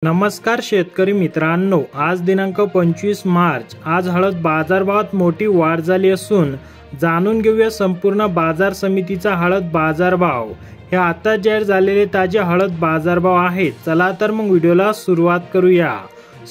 नमस्कार शेतकरी मित्रांनो, आज दिनांक 25 मार्च। आज हळद बाजारभावात मोठी वाढ झाली असून जाणून घेऊया संपूर्ण बाजार समितीचा हळद बाजारभाव। हे आता जाहीर झालेले ताजे हळद बाजारभाव आहेत। चला तर मग व्हिडिओला सुरुवात करूया।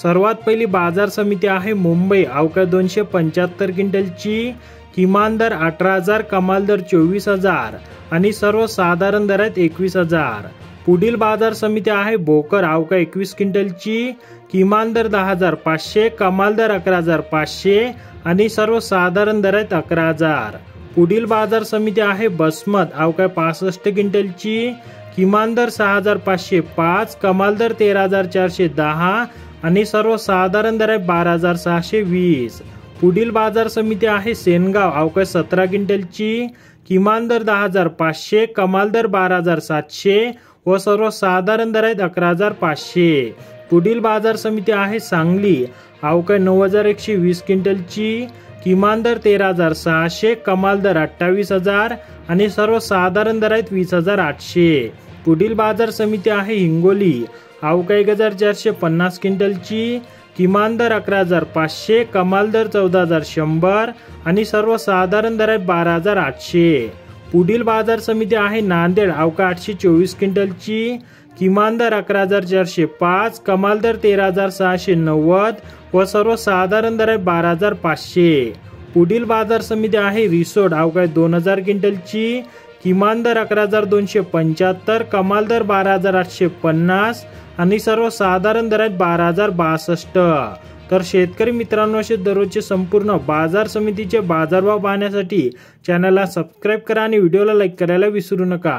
सर्वात पहिली बाजार समिती आहे मुंबई। अवघ्या 275 क्विंटलची किमान दर 18,000, कमाल दर 24,000 आणि सर्वसाधारण दर आहेत 21,000। पुढील बाजार समिती आहे भोकर। अवघ्या 21 क्विंटलची किमान दर 10,500, कमाल दर 11,500 आणि सर्वसाधारण दर आहेत 11,000। पुढील बाजार समिती आहे बसमत। अवघ्या 65 क्विंटलची किमान दर 6,505, कमाल दर 13,410 आणि सर्वसाधारण दर आहे 12,620। पुढील बाजार समिती आहे सेनगाव। अवघ्या 17 क्विंटलची किमान दर 10,500, कमाल दर 12,700 व सर्वसाधारण दर आहेत 11,500। पुढील बाजार समिती आहे सांगली। अवघ्या 9,120 क्विंटलची किमान दर 13,600, कमाल दर 28,000 आणि सर्वसाधारण दर आहेत 20,800। पुढील बाजार समिती आहे हिंगोली। अवघ्या 1,450 क्विंटलची किमान दर 11,500, कमाल दर 14,100 आणि सर्वसाधारण दर आहेत 12,800। पुढील बाजार समिती आहे नांदेड। अवघ्या 824 क्विंटलची किमान दर 11,405, कमाल दर 13,690 व सर्वसाधारण दर आहे 12,500। पुढील बाजार समिती आहे रिसोड। अवघ्या 2,000 क्विंटलची किमान दर 11,275, कमाल दर 12,850 आणि सर्वसाधारण दर आहेत 12,062। तर शेतकरी मित्रांनो, असे दररोजचे संपूर्ण बाजार समितीचे बाजारभाव पाहण्यासाठी चॅनलला सबस्क्राइब करा आणि व्हिडिओला लाईक करायला विसरू नका।